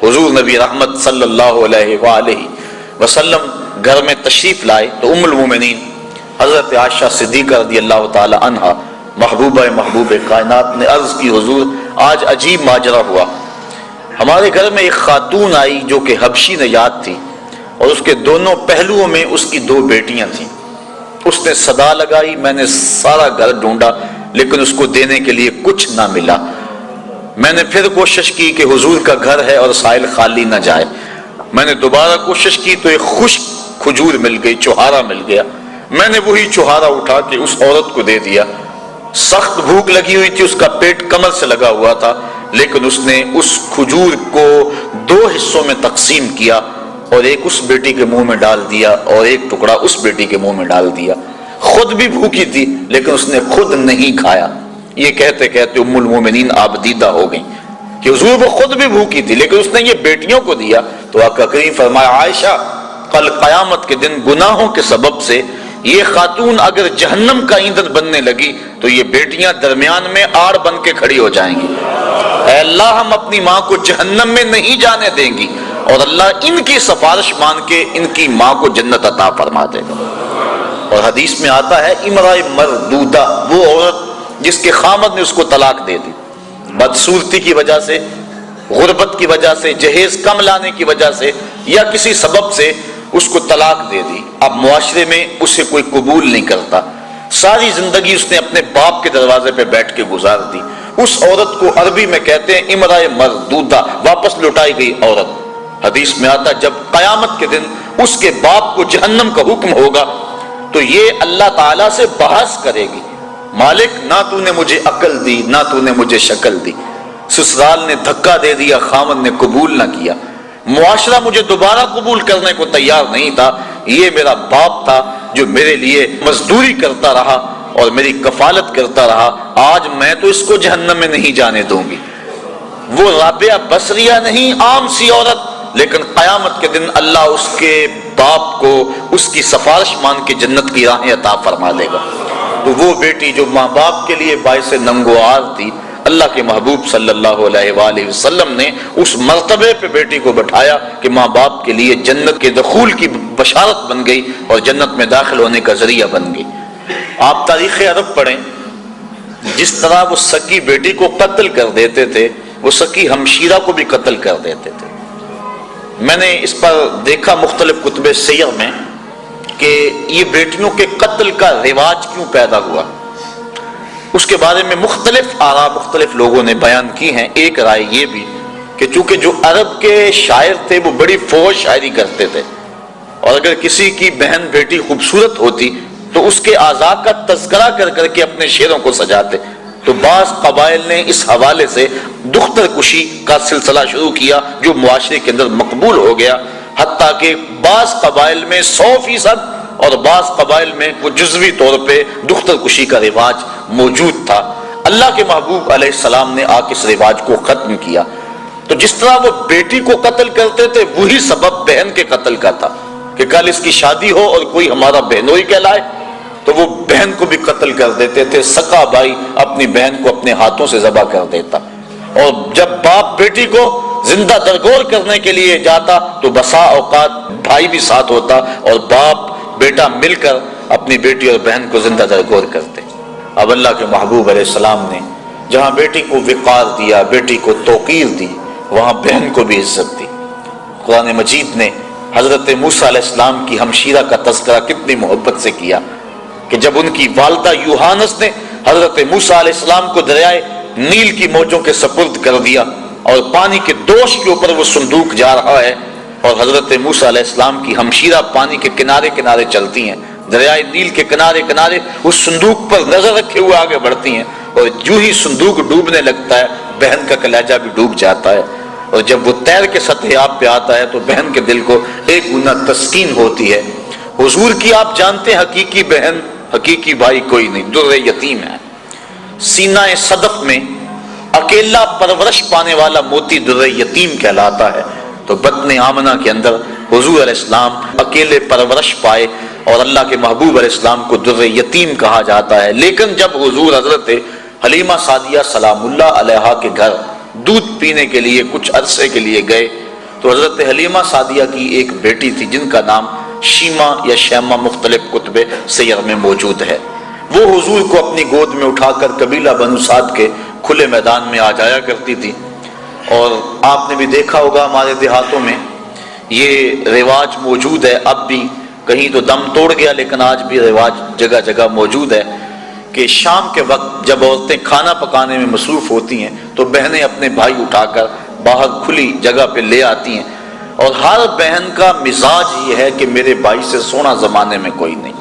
حضور نبی رحمت صلی اللہ علیہ وآلہ وسلم گھر میں تشریف لائے تو ام المومنین حضرت عائشہ صدیقہ رضی اللہ تعالی عنہا محبوب کائنات نے عرض کی حضور آج عجیب ماجرا ہوا، ہمارے گھر میں ایک خاتون آئی جو کہ حبشی نژاد تھی اور اس کے دونوں پہلوؤں میں اس کی 2 بیٹیاں تھیں۔ اس نے صدا لگائی، میں نے سارا گھر ڈھونڈا لیکن اس کو دینے کے لیے کچھ نہ ملا۔ میں نے پھر کوشش کی کہ حضور کا گھر ہے اور سائل خالی نہ جائے۔ میں نے دوبارہ کوشش کی تو ایک خشک کھجور مل گئی، چوہارا مل گیا۔ میں نے وہی چوہارا اٹھا کے اس عورت کو دے دیا۔ سخت بھوک لگی ہوئی تھی، اس کا پیٹ کمر سے لگا ہوا تھا، لیکن اس نے اس کھجور کو 2 حصوں میں تقسیم کیا اور ایک اس بیٹی کے منہ میں ڈال دیا اور ایک ٹکڑا اس بیٹی کے منہ میں ڈال دیا۔ خود بھی بھوکی تھی لیکن اس نے خود نہیں کھایا۔ یہ کہتے کہتے ام المومنین آبدیدہ ہو گئیں کہ حضور وہ خود بھی بھوکی تھی لیکن اس نے یہ بیٹیوں کو دیا۔ تو آقا کریم فرمایا عائشہ کل قیامت کے دن گناہوں کے سبب سے یہ خاتون اگر جہنم کا ایندھن بننے لگی تو یہ بیٹیاں درمیان میں آڑ بن کے کھڑی ہو جائیں گی۔ اے اللہ ہم اپنی ماں کو جہنم میں نہیں جانے دیں گی اور اللہ ان کی سفارش مان کے ان کی ماں کو جنت عطا فرما دے گا۔ اور حدیث میں آتا ہے امرأۃ مردودہ وہ عورت جس کے خامد نے اس کو طلاق دے دی، بدصورتی کی وجہ سے، غربت کی وجہ سے، جہیز کم لانے کی وجہ سے یا کسی سبب سے اس کو طلاق دے دی۔ اب معاشرے میں اسے کوئی قبول نہیں کرتا، ساری زندگی اس نے اپنے باپ کے دروازے پہ بیٹھ کے گزار دی۔ اس عورت کو عربی میں کہتے ہیں امرأۃ مردودہ، واپس لوٹائی گئی عورت۔ حدیث میں آتا جب قیامت کے دن اس کے باپ کو جہنم کا حکم ہوگا تو یہ اللہ تعالیٰ سے بحث کرے گی، مالک نہ تو نے مجھے عقل دی نہ تو نے مجھے شکل دی، سسرال نے دھکا دے دیا، خامن نے قبول نہ کیا، معاشرہ مجھے دوبارہ قبول کرنے کو تیار نہیں تھا، یہ میرا باپ تھا جو میرے لیے مزدوری کرتا رہا اور میری کفالت کرتا رہا، آج میں تو اس کو جہنم میں نہیں جانے دوں گی۔ وہ رابعہ بصریہ نہیں، عام سی عورت، لیکن قیامت کے دن اللہ اس کے باپ کو اس کی سفارش مان کے جنت کی راہیں عطا فرما دے گا۔ تو وہ بیٹی جو ماں باپ کے لیے باعث ننگوار تھی، اللہ کے محبوب صلی اللہ علیہ وآلہ وسلم نے اس مرتبے پہ بیٹی کو بٹھایا کہ ماں باپ کے لیے جنت کے دخول کی بشارت بن گئی اور جنت میں داخل ہونے کا ذریعہ بن گئی۔ آپ تاریخ عرب پڑھیں، جس طرح وہ سکی بیٹی کو قتل کر دیتے تھے وہ سکی ہمشیرہ کو بھی قتل کر دیتے تھے۔ میں نے اس پر دیکھا مختلف کتب سیر میں کہ یہ بیٹیوں کے قتل کا رواج کیوں پیدا ہوا، اس کے بارے میں مختلف آراء مختلف لوگوں نے بیان کی ہیں۔ ایک رائے یہ بھی کہ چونکہ جو عرب کے شاعر تھے وہ بڑی فوج شاعری کرتے تھے اور اگر کسی کی بہن بیٹی خوبصورت ہوتی تو اس کے اعضاء کا تذکرہ کر کر کے اپنے شعروں کو سجاتے، تو بعض قبائل نے اس حوالے سے دختر کشی کا سلسلہ شروع کیا جو معاشرے کے اندر مقبول ہو گیا، حتیٰ کہ بعض قبائل میں 100% اور بعض قبائل میں وہ جزوی طور پہ دختر کشی کا رواج موجود تھا۔ اللہ کے محبوب علیہ السلام نے آ کے اس رواج کو ختم کیا۔ تو جس طرح وہ بیٹی کو قتل کرتے تھے وہی سبب بہن کے قتل کا تھا کہ کل اس کی شادی ہو اور کوئی ہمارا بہنوئی کہلائے تو وہ بہن کو بھی قتل کر دیتے تھے۔ سکا بھائی اپنی بہن کو اپنے ہاتھوں سے ذبح کر دیتا، اور جب باپ بیٹی کو زندہ درگور کرنے کے لیے جاتا تو بسا اوقات بھائی بھی ساتھ ہوتا اور باپ بیٹا مل کر اپنی بیٹی اور بہن کو زندہ درگور کرتے۔ اب اللہ کے محبوب علیہ السلام نے جہاں بیٹی کو وقار دیا، بیٹی کو توقیر دی، وہاں بہن کو بھی عزت دی۔ قرآن مجید نے حضرت موسیٰ علیہ السلام کی ہمشیرہ کا تذکرہ کتنی محبت سے کیا کہ جب ان کی والدہ یوحانس نے حضرت موسیٰ علیہ السلام کو دریائے نیل کی موجوں کے سپرد کر دیا اور پانی کے دوش کے اوپر وہ صندوق جا رہا ہے اور حضرت موسیٰ علیہ السلام کی ہمشیرہ پانی کے کنارے کنارے چلتی ہیں، دریائے نیل کے کنارے کنارے اس صندوق پر نظر رکھے ہوئے آگے بڑھتی ہیں، اور جو ہی صندوق ڈوبنے لگتا ہے بہن کا کلیجہ بھی ڈوب جاتا ہے، اور جب وہ تیر کے سطح آب پہ آتا ہے تو بہن کے دل کو ایک گنا تسکین ہوتی ہے۔ حضور کی آپ جانتے ہیں حقیقی بہن حقیقی بھائی کوئی نہیں، در یتیم ہے۔ سینہ صدف میں اکیلا پرورش پانے والا موتی در یتیم کہلاتا ہے، تو بطن آمنہ کے اندر حضور علیہ السلام اکیلے پرورش پائے اور اللہ کے محبوب علیہ السلام کو در یتیم کہا جاتا ہے۔ لیکن جب حضور حضرت حلیمہ سعدیہ سلام اللہ علیہا کے گھر دودھ پینے کے لیے کچھ عرصے کے لیے گئے تو حضرت حلیمہ سعدیہ کی ایک بیٹی تھی جن کا نام شیمہ یا شیمہ مختلف کتب سیر میں موجود ہے، وہ حضور کو اپنی گود میں اٹھا کر قبیلہ بنو سعد کے کھلے میدان میں آ جایا کرتی تھی۔ اور آپ نے بھی دیکھا ہوگا ہمارے دیہاتوں میں یہ رواج موجود ہے، اب بھی کہیں تو دم توڑ گیا لیکن آج بھی رواج جگہ جگہ موجود ہے کہ شام کے وقت جب عورتیں کھانا پکانے میں مصروف ہوتی ہیں تو بہنیں اپنے بھائی اٹھا کر باہر کھلی جگہ پہ لے آتی ہیں، اور ہر بہن کا مزاج یہ ہے کہ میرے بھائی سے سونا زمانے میں کوئی نہیں۔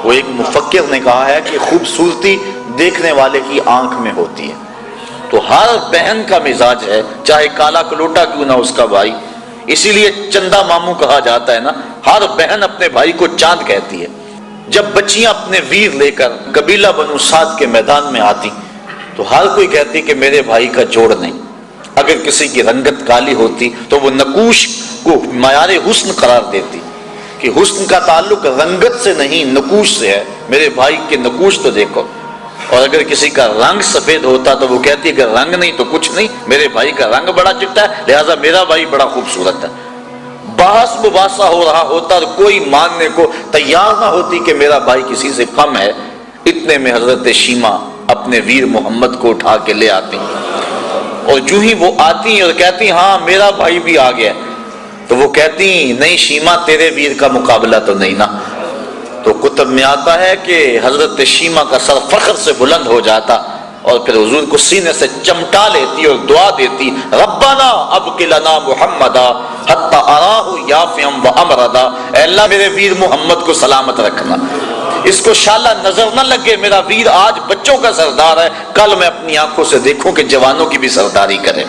وہ ایک مفکر نے کہا ہے کہ خوبصورتی دیکھنے والے کی آنکھ میں ہوتی ہے، تو ہر بہن کا مزاج ہے چاہے کالا کلوٹا کیوں نہ اس کا بھائی، اسی لیے چندہ ماموں کہا جاتا ہے نا، ہر بہن اپنے بھائی کو چاند کہتی ہے۔ جب بچیاں اپنے ویر لے کر قبیلہ بنو سعد کے میدان میں آتی تو ہر کوئی کہتی کہ میرے بھائی کا جوڑ نہیں۔ اگر کسی کی رنگت کالی ہوتی تو وہ نقوش کو معیار حسن قرار دیتی کہ حسن کا تعلق رنگت سے نہیں نقوش سے ہے، میرے بھائی کے نقوش تو دیکھو۔ اور اگر کسی کا رنگ سفید ہوتا تو وہ کہتی ہے کہ رنگ نہیں تو کچھ نہیں، میرے بھائی کا رنگ بڑا چٹا ہے لہذا میرا بھائی بڑا خوبصورت ہے۔ بحث مباحثہ ہو رہا ہوتا اور کوئی ماننے کو تیار نہ ہوتی کہ میرا بھائی کسی سے کم ہے، اتنے میں حضرت شیمہ اپنے ویر محمد کو اٹھا کے لے آتی، اور جو ہی وہ آتی اور کہتی ہاں میرا بھائی بھی آ گیا، تو وہ کہتی نہیں شیمہ تیرے ویر کا مقابلہ تو نہیں نا۔ تو کتب میں آتا ہے کہ حضرت شیمہ کا سر فخر سے بلند ہو جاتا اور پھر حضور کو سینے سے چمٹا لیتی اور دعا دیتی، ربنا ابق لنا محمدا حتی اراہ یافعا وامردا، اے اللہ میرے ویر محمد کو سلامت رکھنا، اس کو شالہ نظر نہ لگے میرا ویر آج بچوں کا سردار ہے، کل میں اپنی آنکھوں سے دیکھوں کہ جوانوں کی بھی سرداری کرے۔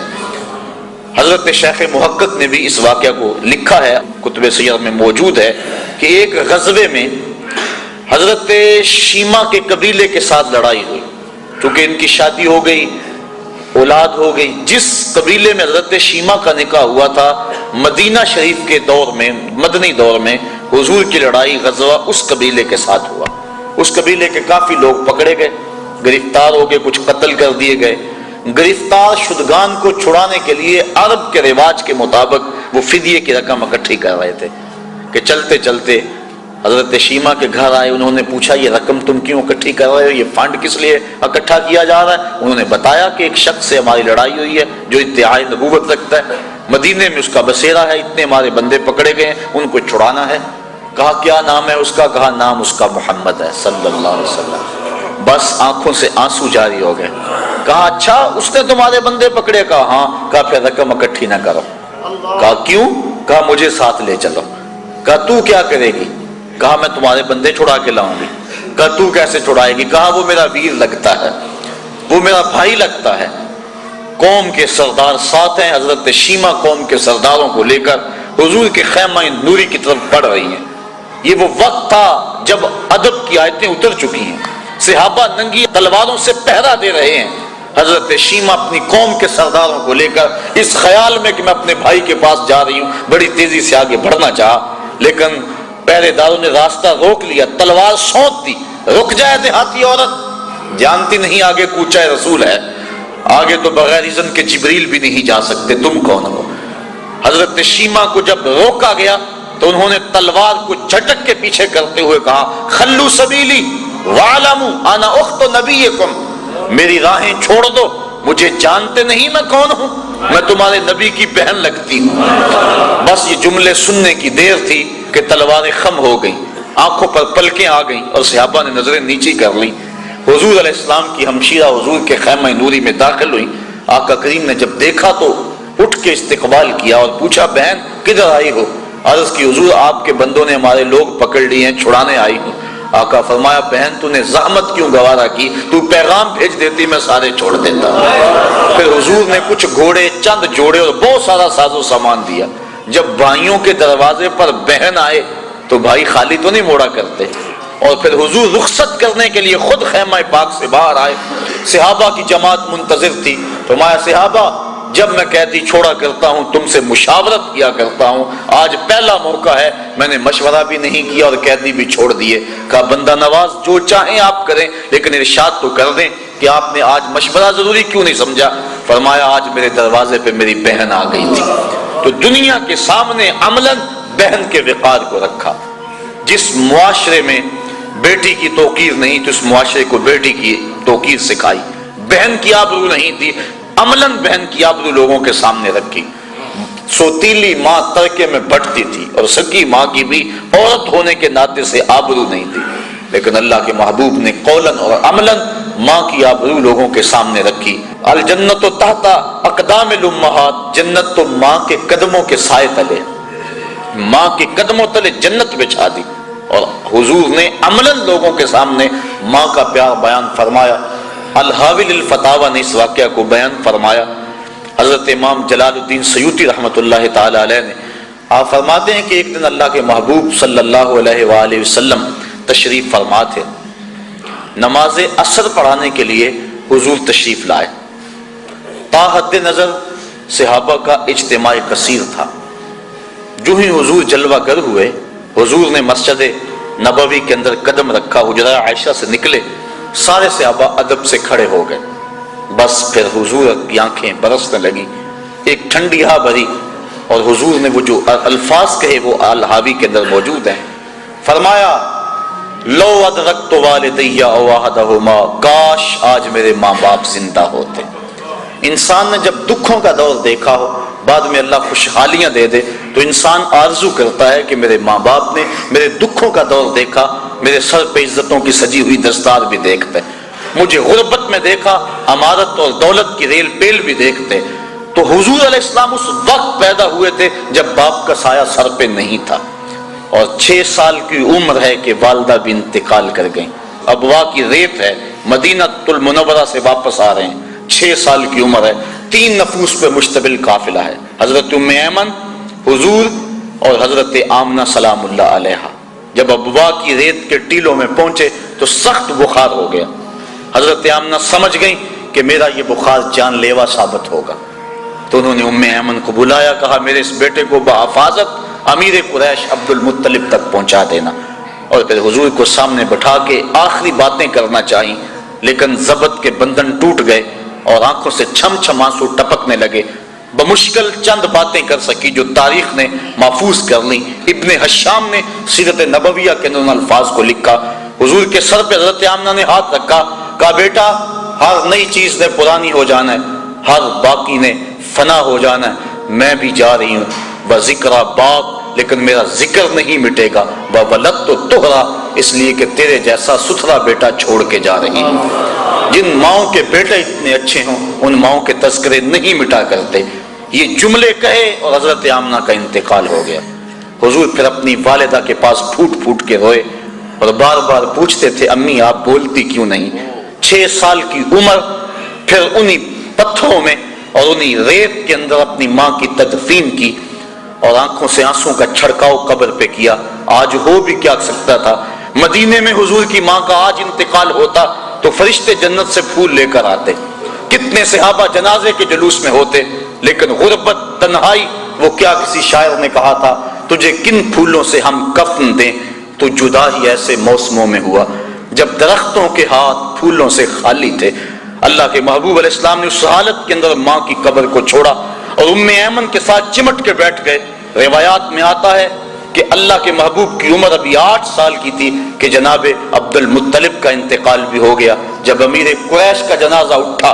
حضرت شیخ محقق نے بھی اس واقعہ کو لکھا ہے، کتب سیر میں موجود ہے کہ ایک غزوے میں حضرت شیمہ کے قبیلے کے ساتھ لڑائی ہوئی، چونکہ ان کی شادی ہو گئی، اولاد ہو گئی۔ جس قبیلے میں حضرت شیمہ کا نکاح ہوا تھا مدینہ شریف کے دور میں، مدنی دور میں حضور کی لڑائی غزوہ اس قبیلے کے ساتھ ہوا۔ اس قبیلے کے کافی لوگ پکڑے گئے، گرفتار ہو گئے، کچھ قتل کر دیے گئے۔ گرفتار شدگان کو چھڑانے کے لیے عرب کے رواج کے مطابق وہ فدیے کی رقم اکٹھی کر رہے تھے کہ چلتے چلتے حضرت شیمہ کے گھر آئے، انہوں نے پوچھا یہ رقم تم کیوں اکٹھی کر رہے ہو، یہ فنڈ کس لیے اکٹھا کیا جا رہا ہے؟ انہوں نے بتایا کہ ایک شخص سے ہماری لڑائی ہوئی ہے جو ادعائے نبوت رکھتا ہے، مدینے میں اس کا بسیرا ہے، اتنے ہمارے بندے پکڑے گئے ہیں، ان کو چھڑانا ہے۔ کہا کیا نام ہے اس کا؟ کہا نام اس کا محمد ہے صلی اللہ علیہ وسلم۔ بس آنکھوں سے آنسو جاری ہو گئے۔ کہا اچھا اس نے تمہارے بندے پکڑے؟ کہا ہاں۔ کہا پھر رقم اکٹھی نہ کرو۔ کہا کیوں؟ کہا مجھے ساتھ لے چلو۔ کہا تو کیا کرے گی؟ کہا میں تمہارے بندے چھڑا کے لاؤں گی۔ کہا تو کیسے چھڑائے گی؟ کہا وہ میرا ویر لگتا ہے، وہ میرا بھائی لگتا ہے۔ قوم کے سردار ساتھ ہیں، حضرت شیمہ قوم کے سرداروں کو لے کر حضور کے خیمہ نوری کی طرف بڑھ رہی ہیں۔ یہ وہ وقت تھا جب ادب کی آیتیں اتر چکی ہیں، صحابہ ننگی تلواروں سے پہرا دے رہے ہیں۔ حضرت شیمہ اپنی قوم کے سرداروں کو لے کر اس خیال میں کہ میں اپنے بھائی کے پاس جا رہی ہوں بڑی تیزی سے آگے بڑھنا چاہا، لیکن پہرے داروں نے راستہ روک لیا، تلوار سونت دی۔ رک جائے دیہاتی عورت، جانتی نہیں آگے کوچہ رسول ہے، آگے تو بغیر اذن کے جبریل بھی نہیں جا سکتے، تم کون ہو؟ حضرت شیمہ کو جب روکا گیا تو انہوں نے تلوار کو جھٹک کے پیچھے کرتے ہوئے کہا خلو سبیلی وَعْلَمُوا انا اخت نبیکم، میری راہیں چھوڑ دو، مجھے جانتے نہیں میں کون ہوں، میں تمہارے نبی کی بہن لگتی ہوں۔ بس یہ جملے سننے کی دیر تھی کہ تلواریں خم ہو گئیں، آنکھوں پر پلکیں آ گئیں اور صحابہ نے نظریں نیچی کر لیں۔ حضور علیہ السلام کی ہمشیرہ حضور کے خیمہ نوری میں داخل ہوئی۔ آقا کریم نے جب دیکھا تو اٹھ کے استقبال کیا اور پوچھا بہن کدھر آئی ہو؟ عرض کی حضور آپ کے بندوں نے ہمارے لوگ پکڑ لیے ہیں، چھڑانے آئی ہوں۔ آقا فرمایا بہن تو نے زحمت کیوں گوارا کی، تو پیغام بھیج دیتی میں سارے چھوڑ دیتا۔ پھر حضور نے کچھ گھوڑے، چند جوڑے اور بہت سارا ساز و سامان دیا۔ جب بھائیوں کے دروازے پر بہن آئے تو بھائی خالی تو نہیں موڑا کرتے، اور پھر حضور رخصت کرنے کے لیے خود خیمہ پاک سے باہر آئے۔ صحابہ کی جماعت منتظر تھی۔ فرمایا صحابہ جب میں قیدی چھوڑا کرتا ہوں تم سے مشاورت کیا کرتا ہوں، آج پہلا موقع ہے میں نے مشورہ بھی نہیں کیا اور قیدی بھی چھوڑ دیے۔ کہا بندہ نواز جو چاہیں آپ کریں لیکن ارشاد تو کر دیں کہ آپ نے آج مشورہ ضروری کیوں نہیں سمجھا؟ فرمایا آج میرے دروازے پہ میری بہن آ گئی تھی، تو دنیا کے سامنے عملاً بہن کے وقار کو رکھا. جس معاشرے میں بیٹی کی توقیر نہیں تو اس معاشرے کو بیٹی کی توقیر سکھائی. بہن کی آبرو نہیں تھی، عملاً بہن کی آبرو لوگوں کے سامنے رکھی. سوتیلی ماں ترکے میں بٹتی تھی اور سکی ماں کی بھی عورت ہونے کے ناطے سے آبرو نہیں تھی، لیکن اللہ کے محبوب نے قولاً اور عملاً ماں کی آبرو لوگوں کے سامنے رکھی. الجنت تحت اقدام الامہات، جنت تو ماں کے قدموں کے سائے تلے، ماں کے قدموں تلے جنت بچھا دی. اور حضور نے عملاً لوگوں کے سامنے ماں کا پیار بیان فرمایا. الحاوی للفتاوی نے اس واقعہ کو بیان فرمایا. حضرت امام جلال الدین سیوطی رحمۃ اللہ تعالی علیہ نے آپ فرماتے ہیں کہ ایک دن اللہ کے محبوب صلی اللہ علیہ وآلہ وسلم تشریف فرما تھے. نماز عصر پڑھانے کے لیے حضور تشریف لائے. تا حد نظر صحابہ کا اجتماع کثیر تھا. جو ہی حضور جلوہ گر ہوئے، حضور نے مسجد نبوی کے اندر قدم رکھا، حجرہ عائشہ سے نکلے، سارے صحابہ ادب سے کھڑے ہو گئے. بس پھر حضور کی آنکھیں برسنے لگی، ایک ٹھنڈی ہوا بھری، اور حضور نے وہ جو الفاظ کہے وہ الحاوی کے اندر موجود ہیں. فرمایا لو ادرکت والدی او احدہما، کاش آج میرے ماں باپ زندہ ہوتے. انسان نے جب دکھوں کا دور دیکھا ہو، بعد میں اللہ خوشحالیاں دے دے، تو انسان آرزو کرتا ہے کہ میرے ماں باپ نے میرے دکھوں کا دور دیکھا، میرے سر پہ عزتوں کی سجی ہوئی دستار بھی دیکھتے، مجھے غربت میں دیکھا، امارت اور دولت کی ریل پیل بھی دیکھتے. تو حضور علیہ السلام اس وقت پیدا ہوئے تھے جب باپ کا سایہ سر پہ نہیں تھا، اور 6 سال کی عمر ہے کہ والدہ بھی انتقال کر گئیں. ابوا کی ریت ہے، مدینہ المنورہ سے واپس آ رہے ہیں، 6 سال کی عمر ہے، 3 نفوس پہ مشتمل قافلہ ہے، حضرت ام ایمن، حضور اور حضرت آمنہ سلام اللہ علیہا. جب ابوا کی ریت کے ٹیلوں میں پہنچے تو سخت بخار ہو گیا. حضرت آمنہ سمجھ گئیں کہ میرا یہ بخار جان لیوا ثابت ہوگا، تو انہوں نے ام ایمن کو بلایا، کہا میرے اس بیٹے کو بحفاظت امیر قریش عبد المطلب تک پہنچا دینا. اور پھر حضور کو سامنے بٹھا کے آخری باتیں کرنا چاہیے، لیکن ضبط کے بندھن ٹوٹ گئے اور آنکھوں سے چھم چھم آنسو ٹپکنے لگے. بمشکل چند باتیں کر سکی جو تاریخ نے محفوظ کر لی. ابن حشام نے سیرت نبویہ کے اندر الفاظ کو لکھا. حضور کے سر پہ حضرت آمنہ نے ہاتھ رکھا، کہا بیٹا ہر نئی چیز نے پرانی ہو جانا ہے، ہر باقی نے فنا ہو جانا ہے. میں بھی جا رہی ہوں بذکر باغ، لیکن میرا ذکر نہیں مٹے گا. وولدت طہرا، اس لیے کہ تیرے جیسا ستھرا بیٹا چھوڑ کے جا رہی ہوں. جن ماؤں کے بیٹے اتنے اچھے ہوں ان ماؤں کے تذکرے نہیں مٹا کرتے. یہ جملے کہے اور حضرت آمنہ کا انتقال ہو گیا. حضور پھر اپنی والدہ کے پاس پھوٹ پھوٹ کے روئے اور بار بار پوچھتے تھے امی آپ بولتی کیوں نہیں. 6 سال کی عمر، پھر انہی پتھروں میں اور انہی ریت کے اندر اپنی ماں کی تدفین کی اور آنکھوں سے آنسوں کا چھڑکاؤ قبر پہ کیا. آج ہو بھی کیا سکتا تھا، مدینے میں حضور کی ماں کا آج انتقال ہوتا تو فرشتے جنت سے پھول لے کر آتے. کتنے صحابہ جنازے کے جلوس میں ہوتے، لیکن غربت، تنہائی، وہ کیا کسی شاعر نے کہا تھا تجھے کن پھولوں سے ہم کفن دیں، تو جدا ہی ایسے موسموں میں ہوا جب درختوں کے ہاتھ پھولوں سے خالی تھے. اللہ کے محبوب علیہ السلام نے اس حالت کے اندر ماں کی قبر کو چھوڑا اور ام ایمن کے ساتھ چمٹ کے بیٹھ گئے. روایات میں آتا ہے کہ اللہ کے محبوب کی عمر ابھی 8 سال کی تھی کہ جناب عبد المطلب کا انتقال بھی ہو گیا. جب امیر قریش کا جنازہ اٹھا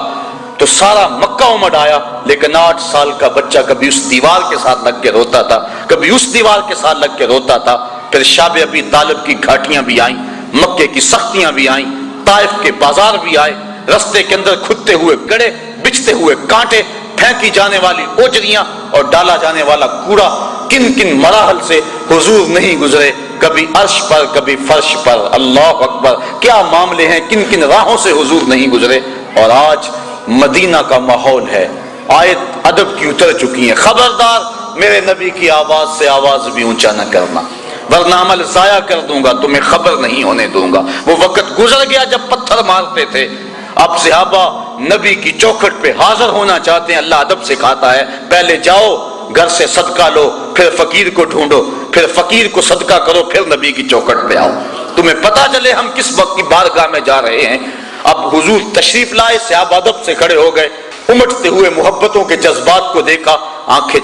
تو سارا مکہ امڈ آیا، لیکن 8 سال کا بچہ کبھی اس دیوار کے ساتھ لگ کے روتا تھا، کبھی اس دیوار کے ساتھ لگ کے روتا تھا. پھر شاب ابی طالب کی گھاٹیاں بھی آئیں، مکے کی سختیاں بھی آئیں، طائف کے بازار بھی آئے، رستے کے اندر کھدتے ہوئے گڑے، بچھتے ہوئے کانٹے، پھینکی جانے والی اوجریاں اور ڈالا جانے والا کوڑا. کن کن مراحل سے حضور نہیں گزرے، کبھی عرش پر کبھی فرش پر. اللہ اکبر، کیا معاملے ہیں، کن کن راہوں سے حضور نہیں گزرے. اور آج مدینہ کا ماحول ہے، آیت ادب کی اتر چکی ہیں، خبردار میرے نبی کی آواز سے آواز بھی اونچا نہ کرنا ورنہ عمل ضائع کر دوں گا، تمہیں خبر نہیں ہونے دوں گا. وہ وقت گزر گیا جب پتھر مارتے تھے. اب صحابہ نبی کی چوکھٹ پہ حاضر ہونا چاہتے ہیں. اللہ ادب سکھاتا ہے، پہلے جاؤ گھر سے صدقہ لو، پھر فقیر کو ڈھونڈو، پھر فقیر کو صدقہ کرو، پھر نبی کی چوکھٹ پہ آؤ، تمہیں پتہ چلے ہم کس وقت کی بارگاہ میں جا رہے ہیں. اب حضور تشریف لائے، صحابہ ادب سے کھڑے ہو گئے، امٹتے ہوئے محبتوں کے جذبات کو دیکھا، آنکھیں